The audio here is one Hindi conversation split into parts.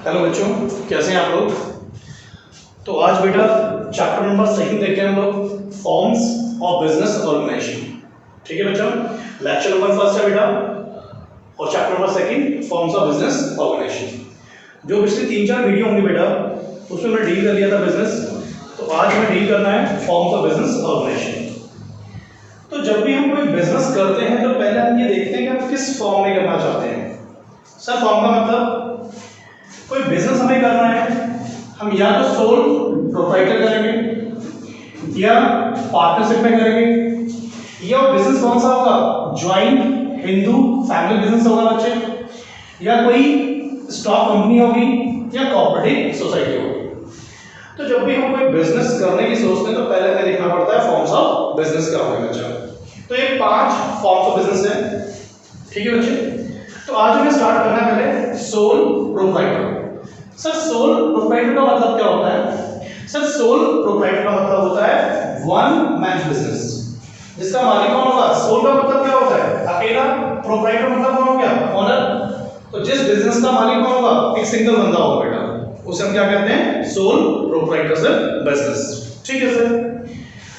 हेलो बच्चों, कैसे हैं आप लोग। तो आज बेटा चैप्टर नंबर 2 देखते हैं हम लोग, फॉर्म्स ऑफ बिजनेस ऑर्गेनाइजेशन। ठीक है बच्चों, लेक्चर नंबर 1 है बेटा और chapter number 2 forms of business organisation. जो पिछले 3-4 वीडियो होंगे बेटा उसमें मैं डील कर लिया था बिजनेस, तो आज मैं डील करना है फॉर्म्स ऑफ बिजनेस ऑर्गेनाइजेशन। तो जब भी हम कोई बिजनेस करते हैं तो पहले हम ये देखते हैं कि हम किस फॉर्म में करना चाहते हैं। सर फॉर्म का मतलब कोई बिजनेस हमें करना है, हम या तो सोल प्रोप्राइटर करेंगे या पार्टनरशिप में करेंगे, या बिजनेस कौन सा होगा, ज्वाइंट हिंदू फैमिली बिजनेस होगा बच्चे, या कोई स्टॉक कंपनी होगी या कोऑपरेटिव सोसाइटी होगी। तो जब भी हम कोई बिजनेस करने की सोचते हैं तो पहले हमें देखना पड़ता है फॉर्म्स ऑफ बिजनेस क्या होगा बच्चा। तो ये 5 फॉर्म्स ऑफ बिजनेस है, ठीक है बच्चे। तो आज हमें स्टार्ट करना है पहले sole proprietor. Sir sole proprietor का मतलब क्या होता है। सर सोल प्रोप्राइटर का मतलब होता है वन मैन बिजनेस, जिसका मालिक कौन होगा। सोल का मतलब क्या होता है, अकेला। प्रोप्राइटर मतलब कौन हो गया, ओनर। तो जिस बिजनेस का मालिक कौन होगा, एक सिंगल बंदा होगा बेटा, उसे हम क्या कहते हैं, सोल प्रोप्राइटरशिप बिजनेस। ठीक है सर।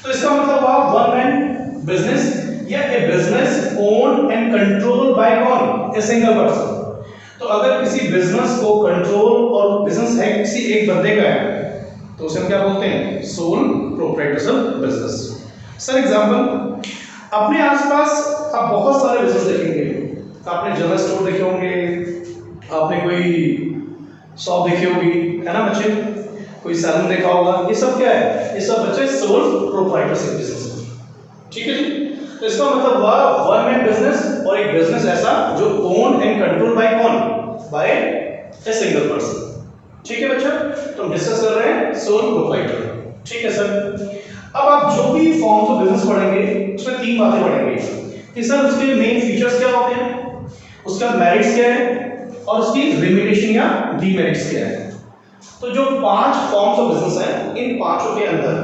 तो इसका मतलब हुआ वन मैन बिजनेस या a business owned and controlled by कौन, ए सिंगल पर्सन। तो अगर किसी बिजनेस को कंट्रोल और बिजनेस है किसी एक बंदे का है तो उसे हम क्या बोलते हैं, sole proprietorship business. Sir example, अपने आसपास आप बहुत सारे बिजनेस देखेंगे। आपने जनरल स्टोर देखे होंगे, आपने कोई शॉप देखी होगी, है ना बच्चे, कोई सैलून देखा होगा। ये सब क्या है, ये सब बच्चे सोल प्रोप्राइटरशिप बिजनेस है। ठीक है जी। तो इसका मतलब हुआ वन मैन बिजनेस और एक बिजनेस ऐसा जो ओन एंड कंट्रोल बाय कौन, बाय ए सिंगल पर्सन। ठीक है बच्चा, तो हम डिस्कस कर रहे हैं सोल प्रोप्राइटर। ठीक है सर। अब आप जो भी फॉर्म्स ऑफ बिजनेस पढ़ेंगे उसमें 3 बातें पढ़ेंगे कि सर उसके मेन फीचर्स क्या होते हैं, उसका मेरिट्स क्या है और उसकी लिमिटेशन या डीमेरिट्स क्या है। तो जो 5 फॉर्म्स ऑफ बिजनेस हैं, इन पांचों के अंदर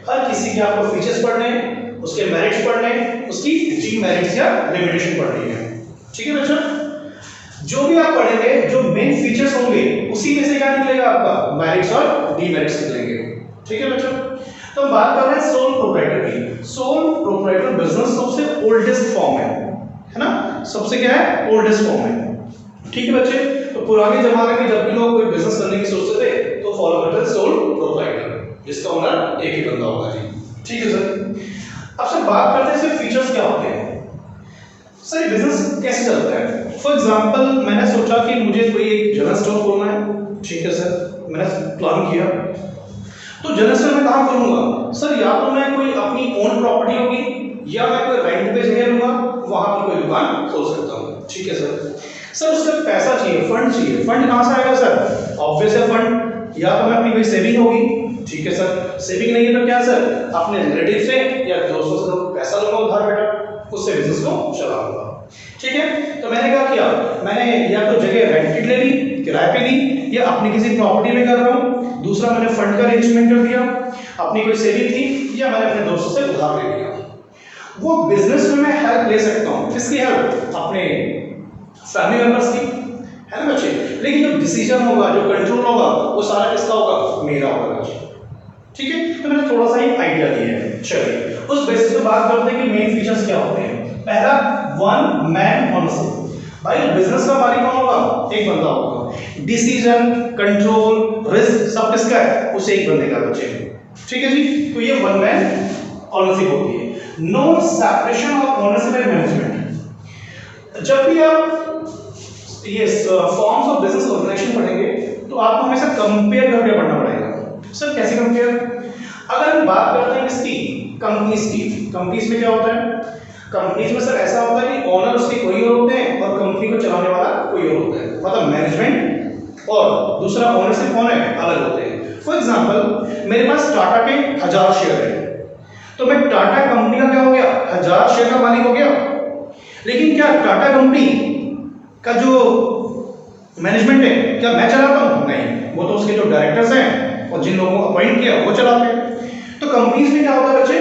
हर किसी के आपको फीचर्स पढ़ने, उसके मेरिट्स पढ़ने, उसकी डीमेरिट्स या लिमिटेशन पढ़नी है। ठीक है बच्चा। जो भी आप पढ़ेंगे जो मेन फीचर्स होंगे उसी में से क्या निकलेगा आपका, मेरिट्स और डीमेरिट्स निकलेंगे। ठीक है बच्चा। तो हम बात कर रहे हैं सोल प्रोप्राइटर की। सोल प्रोप्राइटर बिजनेस सबसे ओल्डेस्ट फॉर्म है ना, सबसे क्या है, ओल्डेस्ट फॉर्म है। ठीक है बच्चे। तो पुराने जमाने में जब भी लोग कोई बिजनेस करने की सोचते थे तो फॉलो करते थे सोल प्रोप्राइटर, जिसका ओनर एक ही बंदा होगा जी। ठीक है सर। अब सर बात करते हैं इसके फीचर्स क्या होते हैं। सर बिजनेस कैसे चलता है। फॉर एग्जांपल मैंने सोचा कि मुझे कोई एक जनरल स्टोर खोलना है। ठीक है सर, मैंने प्लान किया। तो जनरल स्टोर में कहाँ खोलूंगा सर, या तो मैं कोई अपनी ओन प्रॉपर्टी होगी या मैं कोई रेंट पे जगह लूंगा, वहां पर कोई दुकान खोल सकता हूँ। ठीक है सर। सर उसका पैसा चाहिए, फंड चाहिए। फंड कहाँ से आएगा सर, ऑब्वियस है फंड या तो मैं अपनी कोई सेविंग होगी। ठीक है सर। सेविंग नहीं है तो क्या सर, अपने रिलेटिव से या दोस्तों से पैसा लूंगा उधार बेटा, उससे बिजनेस को चलाऊंगा। ठीक है। तो मैंने क्या किया, मैंने या तो जगह रेंटेड ले ली, किराए पे ली, या अपनी किसी प्रॉपर्टी में कर रहा हूँ। दूसरा मैंने फंड का अरेंजमेंट कर दिया, अपनी कोई सेविंग थी या मैंने अपने दोस्तों से उधार ले लिया। वो बिजनेस में मैं हेल्प ले सकता हूँ। किसकी हेल्प, अपने फैमिली मेंबर्स की, है ना बच्चे। लेकिन जो डिसीजन होगा, जो कंट्रोल होगा, वो सारा किसका होगा, मेरा होगा बच्चे। ठीक है। तो मैंने थोड़ा सा ही आइडिया दिया है। चलिए उस बेसिस पे बात करते हैं कि मेन फीचर्स क्या होते हैं। पहला, वन मैन ओनरशिप। भाई बिजनेस का मालिक कौन होगा, एक बंदा होगा। डिसीजन, कंट्रोल, रिस्क सब किसका है, उसे एक बंदे का बच्चे। ठीक है जी। तो ये वन मैन ओनरशिप होती है। No separation of ownership and management. जब भी आप ये फॉर्म्स ऑफ बिजनेस ऑर्गेनाइजेशन पढ़ेंगे तो आपको हमेशा कंपेयर करके पढ़ना पड़ेगा। सर कैसे कंपेयर, अगर हम बात करते हैं इसकी कंपनीज की, कंपनीज में क्या होता है, कंपनीज में सर ऐसा होता है कि ओनर उसके कोई और होते हैं और कंपनी को चलाने वाला कोई और होता है। मतलब मैनेजमेंट और दूसरा ओनरशिप कौन है, अलग होते हैं। फॉर एग्जांपल मेरे पास टाटा के 1000 शेयर है, तो मैं टाटा कंपनी का क्या हो गया, 1000 शेयर का मालिक हो गया। लेकिन क्या टाटा कंपनी का जो मैनेजमेंट है क्या मैं चलाता हूं, नहीं, वो तो उसके जो डायरेक्टर्स हैं और जिन लोगों को अपॉइंट किया वो चलाते हैं। तो कंपनीज में क्या होता है बच्चे,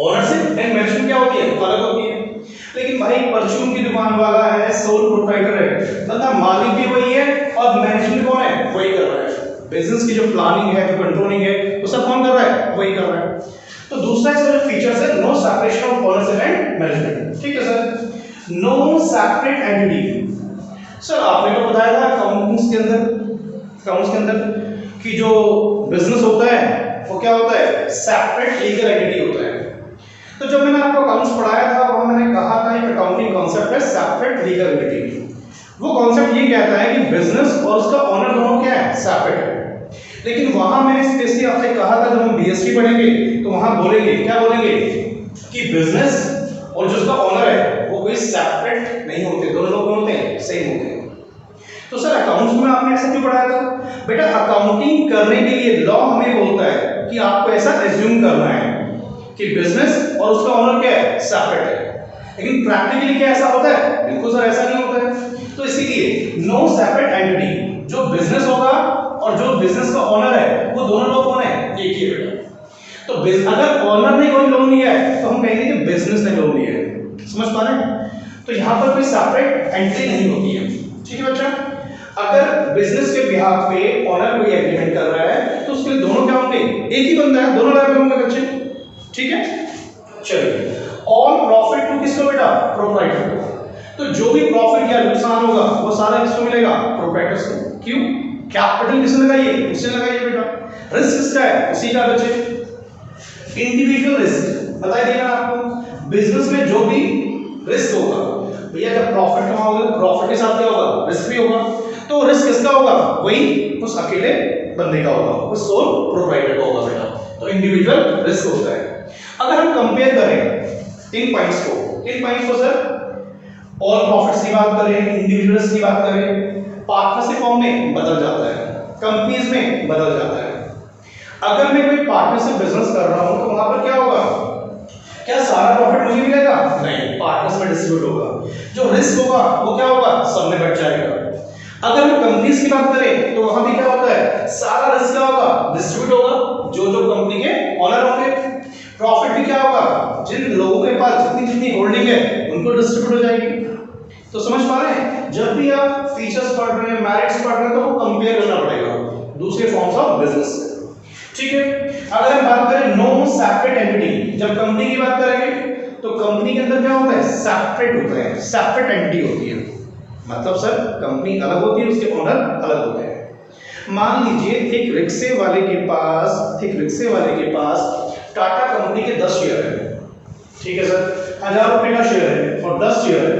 ओनरशिप एंड मैनेजमेंट क्या होती है, अलग होती है। लेकिन भाई परचून की दुकान वाला है, सोल प्रोप्राइटर है, मतलब मालिक भी वही है और मैनेजमेंट कौन है, बिजनेस की जो प्लानिंग है, जो कंट्रोलिंग है, वो सब कौन कर रहा है? वही कर रहा है। तो दूसरा इसका जो फीचर्स है, no separation of ownership and management. ठीक है sir, no separate entity. Sir आपने तो बताया था अकाउंट्स के अंदर कि जो बिजनेस होता है वो क्या होता है? सेपरेट लीगल एंटिटी होता है। तो जब मैंने आपको अकाउंट्स पढ़ाया था वहां मैंने कहा था एक अकाउंटिंग कॉन्सेप्ट है सेपरेट लीगल एंटिटी। वो कॉन्सेप्ट ये कहता है कि बिजनेस और उसका ओनर दोनों क्या है? सेपरेट है। लेकिन वहां मैंने स्पेशली आपसे कहा था जब हम बीएसटी पढ़ेंगे तो वहां बोलेंगे, क्या बोलेंगे कि बिजनेस और जो उसका ओनर है वो कोई सेपरेट नहीं होते, दोनों लोग होते हैं, सेम होते हैं। तो सर अकाउंट्स में आपने ऐसा क्यों पढ़ाया था? बेटा अकाउंटिंग करने के लिए लॉ हमें बोलता है कि आपको ऐसा एज्यूम करना है कि बिजनेस और उसका ओनर क्या है? सेपरेट है। लेकिन प्रैक्टिकली क्या ऐसा होता है? बिल्कुल सर ऐसा नहीं होता है। तो इसीलिए नो सेपरेट एंटिटी, जो बिजनेस होगा और जो बिजनेस का ओनर है वो दोनों लोग कौन है? एक ही बेटा। तो अगर ओनर ने कोई लोन लिया है तो हम कहेंगे कि बिजनेस ने लोन लिया है। समझ पा रहे हैं? तो यहां पर कोई सेपरेट एंट्री नहीं होती है। ठीक है बच्चा, अगर बिजनेस के बिहाफ पे ओनर कोई एग्रीमेंट कर रहा है तो उसके लिए दोनों क्या होंगे? एक ही बंदा है, दोनों लायबल होंगे बच्चे। ठीक है, चलिए ऑल प्रॉफिट टू किसको बेटा? प्रोप्राइटर को। तो जो भी प्रॉफिट या नुकसान होगा वो सारा किसको मिलेगा? प्रोप्राइटर्स को। क्यों? कैपिटल किसने लगाई? उसने लगाई बेटा। रिस्क किसका है? उसी का बच्चे। इंडिविजुअल रिस्क बता दिया ना आपको। बिजनेस में जो भी रिस्क होगा भैया, जब प्रॉफिट कमाओगे तो प्रॉफिट के साथ क्या होगा? रिस्क भी होगा। तो रिस्क किसका होगा? वही उस अकेले बंदे का होगा, उस सोल प्रोप्राइटर का होगा बेटा। तो इंडिविजुअल रिस्क होता है। अगर हम कंपेयर करें इन पॉइंट्स को सर, ऑल प्रॉफिट्स की बात करें, इंडिविजुअल्स की बात करें, पार्टनरशिप फॉर्म में बदल जाता है, कंपनीज में बदल जाता है। अगर मैं कोई पार्टनरशिप बिजनेस कर रहा हूं तो वहां पर क्या होगा? क्या सारा प्रॉफिट मुझे मिलेगा? नहीं, पार्टनर्स में डिस्ट्रीब्यूट होगा। जो रिस्क होगा वो क्या होगा? सब में बट जाएगा। अगर हम कंपनीज की बात करें तो वहां भी क्या होता है? सारा रिस्क क्या होगा? डिस्ट्रीब्यूट होगा, जो जो कंपनी के ओनर होंगे। प्रॉफिट भी क्या होगा? जिन लोगों के पास जितनी जितनी होल्डिंग है उनको डिस्ट्रीब्यूट हो जाएगी। तो समझ पा रहे हैं? जब भी आप फीचर्स पढ़ रहे हैं, मेरिट्स पढ़ रहे हैं, तो वो कंपेयर करना पड़ेगा दूसरे फॉर्म्स ऑफ बिजनेस से। ठीक है, अगर हम बात करें नो सेपरेट एंटिटी, जब कंपनी की बात करेंगे तो कंपनी के अंदर क्या होता है? सेपरेट होता है, सेपरेट एंटिटी होती है। मतलब सर कंपनी अलग होती है, उसके ओनर अलग होते हैं। मान लीजिए एक रिक्शे वाले के पास टाटा कंपनी के 10 शेयर है। ठीक है सर, 1000 रुपए का शेयर है और 10 शेयर है,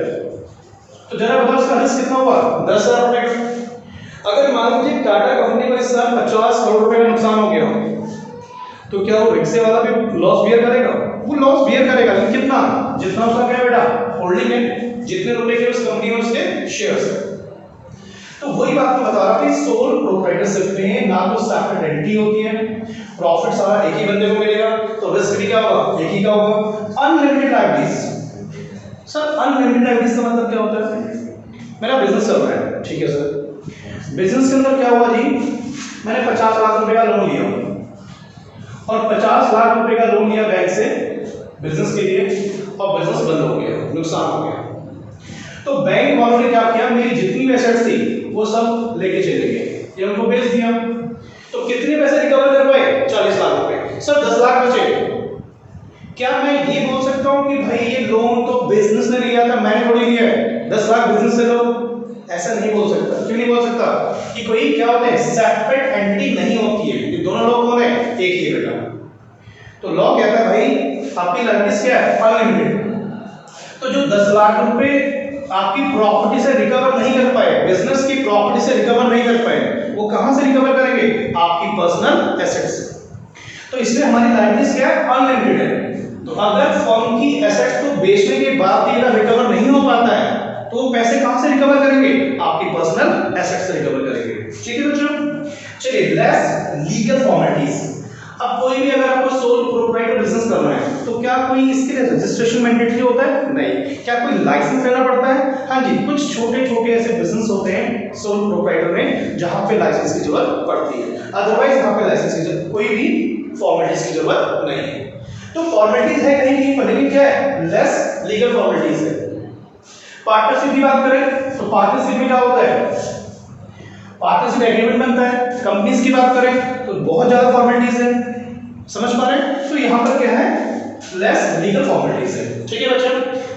तो जरा बताओ उसका रिस्क कितना हुआ? 10,000 रुपए का। अगर मान लीजिए टाटा कंपनी को इस साल 50 करोड़ रुपए का नुकसान हो गया तो क्या वो रिक्शे वाला भी लॉस बियर करेगा? वो लॉस बियर करेगा, लेकिन कितना? जितना उसका क्या बेटा? होल्डिंग है, जितने रुपए के उस कंपनी में उसके शेयर्स है। तो वही बात मैं बता रहा था, सोल प्रोप्राइटरशिप में ना तो सेपरेट एंटिटी होती है, प्रॉफिट सारा एक ही बंदे को मिलेगा, तो रिस्क भी क्या होगा? एक ही का होगा। Unlimited liabilities. Sir unlimited liabilities का मतलब क्या होता है? मेरा बिजनेस चल रहा है, ठीक है सर, बिजनेस के अंदर क्या हुआ जी? मैंने 50 लाख रुपए का लोन लिया और 50 लाख रुपए का लोन लिया बैंक से बिजनेस के लिए, और बिजनेस बंद हो गया, नुकसान हो गया। तो बैंक वालों ने क्या किया? मेरी जितनी भी एसेट्स थी वो सब लेके चले गए, ये उनको बेच दिया। तो कितने पैसे रिकवर कर पाए? 40 लाख रुपए। सर 10 लाख बचे। क्या मैं ये बोल सकता हूँ कि भाई ये लोन तो बिजनेस ने लिया था, मैंने थोड़ी लिया है, 10 लाख बिजनेस से लो? ऐसा नहीं बोल सकता। क्यों नहीं बोल सकता? कि कोई क्या होता है? सेपरेट एंटिटी नहीं होती है, ये दोनों लोग कौन है? एक ही बेटा। तो लॉ कहता है भाई आपकी लायबिलिटीज क्या है? अनलिमिटेड। तो जो 10 लाख रुपए आपकी प्रॉपर्टी से रिकवर नहीं कर पाए, बिजनेस की प्रॉपर्टी से रिकवर नहीं कर पाए, वो कहां से रिकवर करेंगे? आपकी पर्सनल एसेट से। तो इसलिए हमारी लायबिलिटीज क्या है? अनलिमिटेड है। तो अगर फर्म की एसेट्स को बेचने के बाद भी अगर रिकवर नहीं हो पाता है तो वो पैसे कहां से रिकवर करेंगे? आपकी पर्सनल एसेट से रिकवर करेंगे। ठीक है बच्चों, चलिए लेट्स लीगल फॉर्मेलिटीज। अब कोई भी अगर आपको सोल प्रोप्राइटर बिजनेस करना है तो क्या कोई इसके लिए रजिस्ट्रेशन मैंडेटरी होता है? नहीं। क्या कोई लाइसेंस लेना पड़ता है? हाँ जी, कुछ छोटे छोटे ऐसे बिजनेस होते हैं सोल प्रोप्राइटर में जहां पे लाइसेंस की जरूरत पड़ती है, अदरवाइज वहां पे लाइसेंस की जरूरत, कोई भी फॉर्मेलिटीज की जरूरत नहीं है। तो फॉर्मेलिटीज है कहीं पर, लेकिन क्या है? लेस लीगल फॉर्मेलिटीज है। पार्टनरशिप की बात करें तो पार्टनरशिप में क्या होता है? पार्टनरशिप एग्रीमेंट बनता है। कंपनीज की बात करें तो बहुत ज्यादा फॉर्मेलिटीज है, समझ पा रहे हैं? तो यहाँ पर क्या है, लेस लीगल फॉर्मेलिटीज है। ठीक है बच्चों,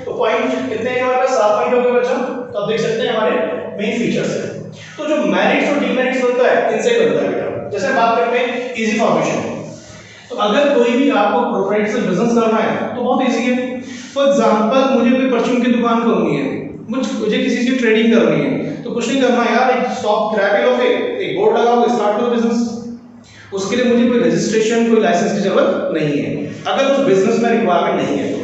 तो पॉइंट कितने हैं हमारे पास? 7 पॉइंट हो गए बच्चों। तो आप देख सकते हैं हमारे मेन फीचर्स है। तो जो मेरिट्स और डीमेरिट्स होता है इनसे बनता है बेटा। जैसे बात करते हैं इजी फॉर्मेशन, तो अगर कोई भी आपको प्रोप्राइटरशिप बिजनेस करना है तो बहुत इजी है। फॉर एग्जांपल मुझे कोई परचून की दुकान खोलनी है, मुझे किसी की ट्रेडिंग करनी है, तो कुछ नहीं करना यार, एक शॉप किराए पे लोगे, एक बोर्ड लगाओगे, स्टार्ट करो बिजनेस। उसके लिए मुझे कोई रजिस्ट्रेशन, कोई लाइसेंस की जरूरत नहीं है, अगर उस बिजनेस में रिक्वायरमेंट नहीं है तो।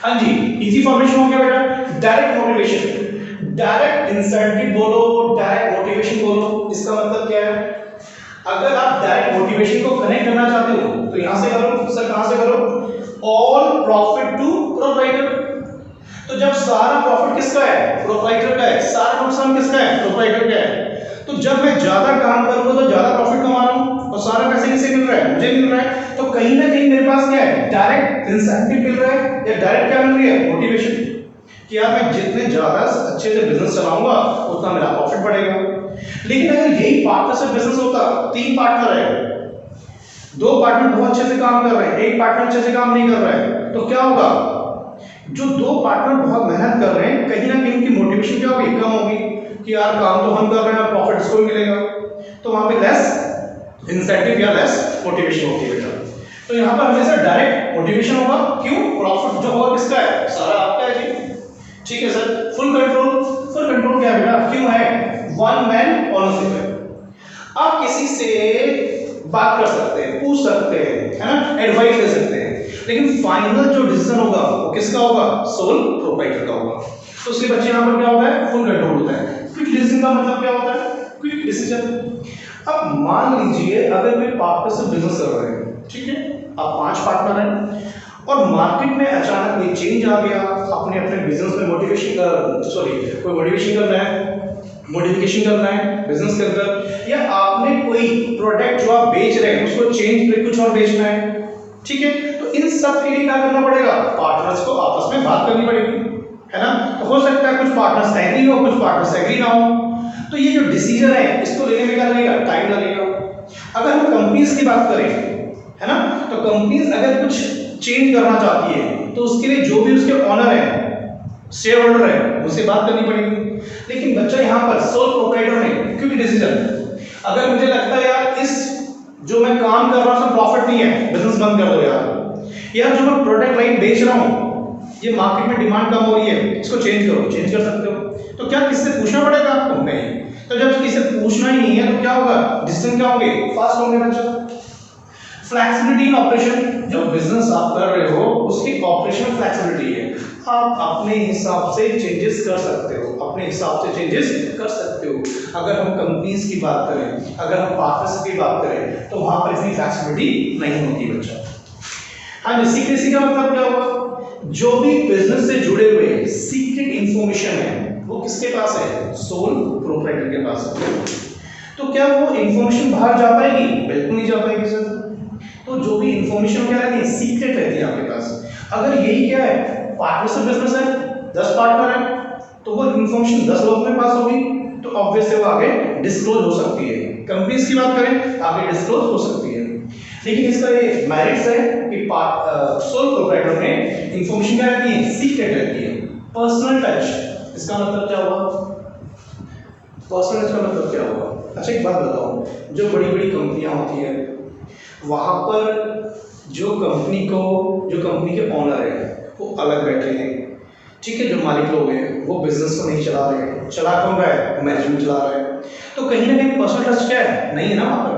हाँ जी, इजी फॉर्मेशन हो गया बेटा। डायरेक्ट मोटिवेशन, डायरेक्ट इंसेंटिव बोलो, डायरेक्ट मोटिवेशन बोलो, इसका मतलब क्या है? अगर आप डायरेक्ट मोटिवेशन को कनेक्ट करना चाहते हो तो यहां से करो। सर कहां से करो? All profit to proprietor. तो जब सारा प्रॉफिट किसका है? प्रोप्राइटर का है। सारा नुकसान किसका है? प्रोप्राइटर का है। तो जब मैं ज्यादा काम करूंगा तो ज्यादा प्रॉफिट कमा रहा हूं, और सारा पैसे किसे मिल रहा है? मुझे मिल रहा है। तो कहीं ना कहीं मेरे पास क्या है? डायरेक्ट इंसेंटिव मिल रहा है, या डायरेक्ट क्या मिल रही है? मोटिवेशन, कि यार मैं जितने ज्यादा अच्छे से बिजनेस चलाऊंगा उतना मेरा प्रॉफिट बढ़ेगा। लेकिन अगर यही पार्टनरशिप बिजनेस होता, 3 पार्टनर है, 2 पार्टनर बहुत अच्छे से काम कर रहे हैं, एक पार्टनर अच्छे से काम नहीं कर रहा है, तो क्या होगा? जो 2 पार्टनर बहुत मेहनत कर रहे हैं, कहीं ना कहीं उनकी मोटिवेशन क्या होगी? कम होगी, कि यार काम तो हम कर रहे हैं, प्रॉफिट इसको मिलेगा। तो वहां पे लेस इंसेंटिव या लेस मोटिवेशन होती है बेटा। तो यहाँ पर हमेशा डायरेक्ट मोटिवेशन होगा। क्यों? प्रॉफिट जो होगा किसका है? सारा आपका है जी। ठीक है sir. Full control, full control क्या है बेटा? क्यों है? वन मैन ओनरशिप है। आप किसी से बात कर सकते हैं, पूछ सकते हैं, है ना, एडवाइस ले सकते हैं, लेकिन फाइनल जो डिसीजन होगा वो किसका होगा? सोल प्रोप्राइटर का होगा। तो उसके बच्चे यहाँ पर क्या होता है? फुल कंट्रोल होता है। क्विक डिसीजन का मतलब क्या होता है? Quick decision. अब मान लीजिए अगर कोई पार्टनरशिप बिजनेस कर रहे हैं, ठीक है, आप 5 पार्टनर हैं, और मार्केट में अचानक कोई चेंज आ गया, अपने अपने बिजनेस में कोई मोटिवेशन करना है, मॉडिफिकेशन करना है बिजनेस के अंदर, या आपने कोई प्रोडक्ट जो आप बेच रहे हैं उसको चेंज करके कुछ और बेचना है, ठीक है, तो इन सब के लिए क्या करना पड़ेगा? पार्टनर्स को आपस में बात करनी पड़ेगी, है ना। तो हो सकता है कुछ पार्टनर्स एग्री हो, कुछ पार्टनर्स एग्री ना हो। तो ये जो डिसीजन है इसको लेने में क्या लगेगा? टाइम लगेगा। अगर हम कंपनीज की बात करें, है ना, तो कंपनीज अगर कुछ चेंज करना चाहती है तो उसके लिए जो भी उसके ऑनर है, शेयर होल्डर है, उससे बात करनी पड़ेगी। लेकिन बच्चा यहाँ पर सोल प्रोप्राइटर ने क्विक डिसीजन, अगर मुझे लगता है यार इस जो मैं काम कर रहा हूँ उसमें प्रॉफिट नहीं है, बिजनेस बंद कर दो यार जो मैं प्रोडक्ट लाइन बेच रहा हूँ ये मार्केट में डिमांड कम हो रही है, इसको चेंज करो, चेंज कर सकते हो। तो क्या किससे पूछना पड़ेगा आपको? नहीं। तो जब किसी से पूछना ही नहीं है तो क्या होगा? डिसीजन क्या होंगे? फास्ट होंगे बच्चा। फ्लेक्सिबिलिटी इन ऑपरेशन, जो बिजनेस आप कर रहे हो उसकी ऑपरेशन फ्लेक्सिबिलिटी है, आप अपने हिसाब से चेंजेस कर सकते हो, अपने हिसाब से चेंजेस कर सकते हो। अगर हम कंपनीज की बात करें, अगर हम पार्टनर्स की बात करें तो वहां पर इतनी फ्लेक्सिबिलिटी नहीं होती बच्चा। हाँ जी, सीक्रेसी का मतलब क्या होगा? जो भी बिजनेस से जुड़े हुए सीक्रेट इंफॉर्मेशन है वो किसके पास है? सोल प्रोप्राइटर के पास है। तो क्या वो इंफॉर्मेशन बाहर जा पाएगी? बिल्कुल नहीं जा पाएगी सर। तो जो भी इंफॉर्मेशन क्या रहती है? सीक्रेट रहती है आपके पास। अगर यही क्या है? पार्टनरशिप बिजनेस है, 10 पार्टनर है, तो वो इंफॉर्मेशन 10 लोगों के पास होगी, तो ऑब्वियसली वो आगे डिस्क्लोज हो सकती है। कंपनीज की बात करें आगे डिस्क्लोज हो सकती है। लेकिन इसका ये मेरिट्स है कि सोल प्रोप्राइटर में इंफॉर्मेशन क्या रहती है? सीक्रेट रहती है। पर्सनल टच, इसका मतलब क्या हुआ? पर्सनल टच का मतलब क्या हुआ? अच्छा एक बात बताओ, जो बड़ी बड़ी कंपनियां होती है वहां पर जो कंपनी के ऑनर है वो अलग बैठे हैं, ठीक है, जो मालिक लोग हैं वो बिजनेस को नहीं चला रहे हैं, चला कौन रहा है? मैनेजमेंट चला रहा है। तो कहीं ना कहीं पर्सनल टच क्या है? नहीं है ना वहां पर।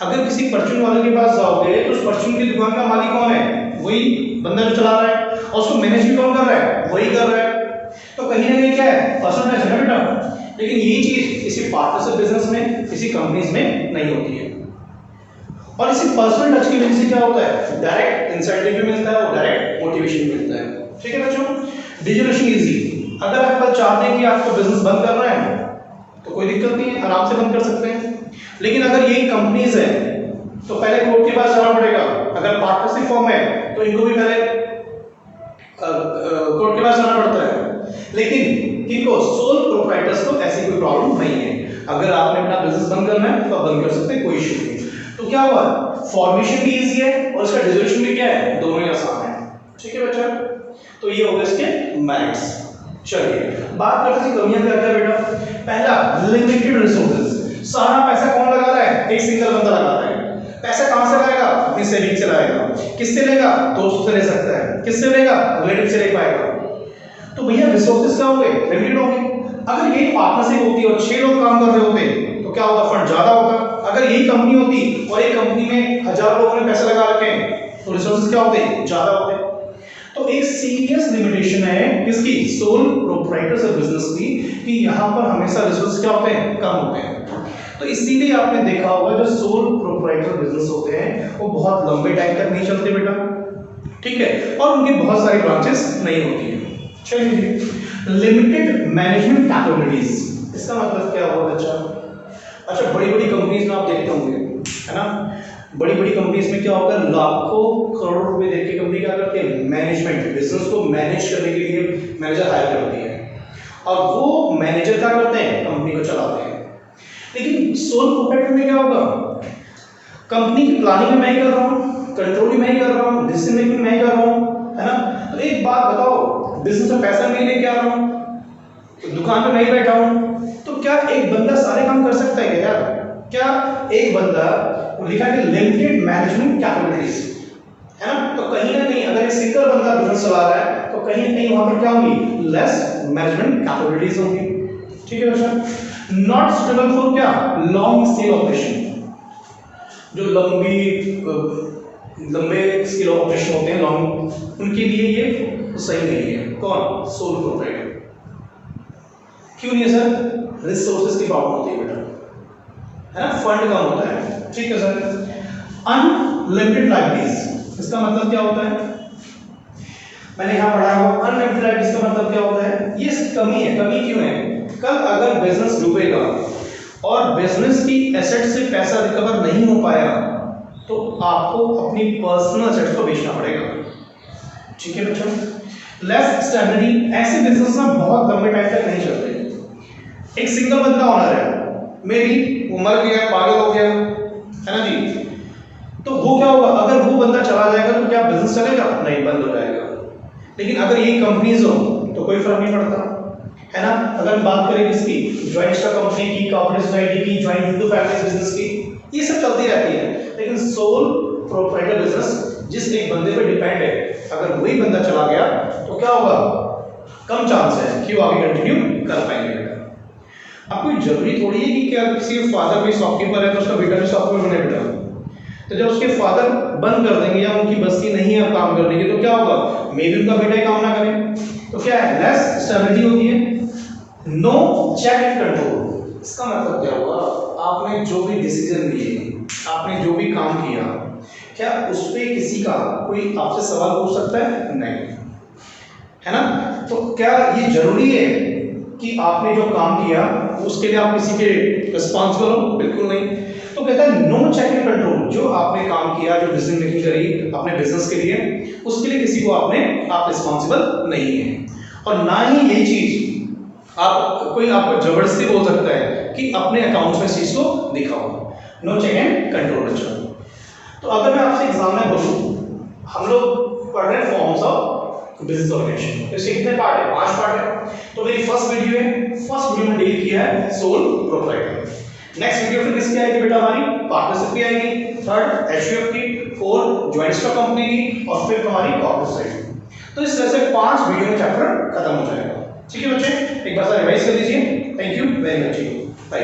अगर किसी परचून वाले के पास जाओगे तो उस परचून की दुकान का मालिक कौन है? वही बंदा जो चला रहा है, और उसको मैनेज भी कौन कर रहा है? वही कर रहा है। तो कहीं ना कहीं क्या है? पर्सनल टच है बेटा। लेकिन यही चीज किसी पार्टनरशिप बिजनेस में, किसी कंपनीज में नहीं होती है। और इसी पर्सनल टच की वजह से क्या होता है? डायरेक्ट इंसेंटिव भी मिलता है और डायरेक्ट मोटिवेशन भी मिलता है। ठीक है बच्चों, डिजिटलाइजेशन इजी। अगर आप कल चाहते हैं कि आपको बिजनेस बंद करना है तो कोई दिक्कत नहीं है, आराम से बंद कर सकते हैं। लेकिन अगर यही कंपनीज है तो पहले कोर्ट के पास जाना पड़ेगा। अगर पार्टनरशिप फॉर्म है तो इनको भी पहले कोर्ट के पास जाना पड़ता है। लेकिन किनको? सोल प्रोप्राइटर्स को ऐसी कोई प्रॉब्लम नहीं है। अगर आपने अपना बिजनेस बंद करना है तो आप बंद कर सकते हैं, कोई इशू नहीं। तो क्या हुआ, फॉर्मेशन भी इजी है और इसका डिसोल्यूशन भी क्या है, दोनों ही आसान है। ठीक है बच्चा, तो ये हो गए इसके मेरिट्स। चलिए बात करते हैं कमियां क्या क्या बेटा। पहला, लिमिटेड रिसोर्सेज। सारा पैसा कौन लगा रहा है, एक सिंगल बंदा लगा रहा है। पैसा कहां से लाएगा, अपनी सेविंग से लाएगा। किससे लेगा, दोस्तों से ले सकता है। किससे लेगा, रिलेटिव से ले पाएगा। तो भैया रिसोर्सेज क्या होंगे, लिमिटेड होंगे। अगर यही पार्टनरशिप होती और 6 लोग काम कर रहे होते तो क्या होता, फंड ज्यादा होता। अगर यही कंपनी होती और एक कंपनी में 1000 लोगों ने पैसा लगा रखे हैं तो रिसोर्सेज क्या होते, ज्यादा होते। तो एक सीरियस लिमिटेशन है किसकी, सोल प्रोप्राइटर्स ऑफ बिजनेस की, कि यहां पर हमेशा रिसोर्सेज क्या होते हैं, कम होते हैं। तो इसीलिए आपने देखा होगा जो सोल प्रोप्राइटर बिजनेस होते हैं वो बहुत लंबे टाइम तक नहीं चलते बेटा, ठीक है, और उनकी बहुत सारी ब्रांचेस नहीं होती है। चलिए, लिमिटेड मैनेजमेंट कैपेबिलिटीज, इसका मतलब क्या हुआ बच्चा। अच्छा, बड़ी बड़ी कंपनीज में आप देखते होंगे, है ना, बड़ी बड़ी कंपनीज में क्या होता है, लाखों करोड़ रुपए देके कंपनी क्या करती है, मैनेजमेंट, बिजनेस को मैनेज करने के लिए मैनेजर हायर करती है, और वो मैनेजर क्या करते हैं, कंपनी को चलाते हैं। लेकिन सोल प्रोप्राइटर में क्या होगा, कंपनी की प्लानिंग मैं ही कर रहा हूँ, कंट्रोलिंग मैं ही कर रहा हूँ, डिसीजन मेकिंग मैं ही कर रहा हूँ, है ना। तो एक बात बताओ, बिजनेस में पैसा मैं लेके आ रहा हूँ, दुकान पे मैं ही बैठा हूँ, तो क्या एक बंदा सारे काम कर सकता है यार? क्या एक बंदा, लिखा है लिमिटेड मैनेजमेंट कैपेबिलिटीज, है ना। तो कहीं ना कहीं अगर एक सिंगल बंदा बिजनेस चला रहा है तो कहीं ना कहीं वहां पर क्या होंगी, लेस मैनेजमेंट कैपेबिलिटीज होंगी। ठीक है बच्चा। नॉट सुटेबल फॉर क्या, लॉन्ग स्केल ऑपरेशन, जो लंबे स्केल ऑपरेशन होते हैं लॉन्ग, उनके लिए ये सही नहीं है। कौन, सोल प्रोप्राइटर। क्यों नहीं है सर, रिसोर्सेज की प्रॉब्लम होती है बेटा, है ना, फंड कम होता है। ठीक है सर। अनलिमिटेड लाइबिलिटीज, इसका मतलब क्या होता है, मैंने यहां पढ़ा हुआ, अनलिमिटेड लाइबिलिटीज का मतलब क्या होता है, ये इसकी कमी है। कमी क्यों है, कल अगर बिजनेस डूबेगा और बिजनेस की एसेट से पैसा रिकवर नहीं हो पाया तो आपको अपनी पर्सनल एसेट्स को बेचना पड़ेगा। ठीक है बच्चों। लेस स्टेबिलिटी, ऐसे बिजनेस ना बहुत लंबे टाइम तक नहीं चलते। एक सिंगल बंदा ओनर है, मे बी वो मर गया, पागल हो गया, है ना जी, तो वो क्या होगा, अगर वो बंदा चला जाएगा तो क्या बिजनेस चलेगा, नहीं, बंद हो जाएगा। लेकिन अगर ये कंपनीज हो तो कोई फर्क नहीं पड़ता, है ना। अगर हम बात करें किसकी, ज्वाइंट स्टॉक कंपनी की, कॉर्पोरेट सोसाइटी की, ज्वाइंट हिंदू फैमिली बिजनेस की, ये सब चलती रहती है। लेकिन सोल प्रोप्राइटर बिजनेस जिस एक बंदे पे डिपेंड है, अगर वही बंदा चला गया तो क्या होगा, कम चांस है कि वो आगे कंटिन्यू कर पाएंगे। अब कोई जरूरी थोड़ी है कि क्या किसी फादर भी शॉपकीपर है तो उसका बेटा भी शॉपकीपर बने बेटा। तो जब उसके फादर बंद कर देंगे या उनकी बस्ती नहीं है काम करने की तो क्या होगा, मे बी उनका बेटा ही काम ना करे, तो क्या है, लेस स्टेबिलिटी होती है। नो चेक एंड कंट्रोल, इसका मतलब क्या हुआ, आपने जो भी डिसीजन लिए, आपने जो भी काम किया, क्या उस पे किसी का कोई आपसे सवाल पूछ सकता है, नहीं, है ना। तो क्या ये जरूरी है कि आपने जो काम किया उसके लिए आप किसी के रिस्पॉन्सिबल हो, बिल्कुल नहीं। तो कहता है नो चेक एंड कंट्रोल, जो आपने काम किया, जो डिसीजन मेकिंग करी अपने बिजनेस के लिए, उसके लिए किसी को आप रिस्पॉन्सिबल नहीं है। और ना ही यही चीज कोई आपको जबरदस्ती बोल सकता है कि अपने अकाउंट्स में इस चीज को दिखाओ। नो चेक एंड कंट्रोल बच्चा। तो अगर मैं आपसे एग्जाम में बोलूं, हम लोग पढ़ रहे हैं फॉर्म्स ऑफ बिजनेस ऑर्गेनाइजेशन, इसके कितने पार्ट है, 5 पार्ट है। तो मेरी फर्स्ट वीडियो में डील किया है सोल प्रोप्राइटर। नेक्स्ट वीडियो फिर किसकी आएगी बेटा, हमारी पार्टनरशिप की आएगी, थर्ड एचयूएफ की, फोर्थ ज्वाइंट स्टॉक कंपनी की, और फिर हमारी कॉर्पोरेट साइड। तो इस तरह से 5 वीडियो में चैप्टर खत्म हो जाएगा। ठीक है बच्चे, एक बार रिवाइज कर लीजिए। Thank you very much, bye.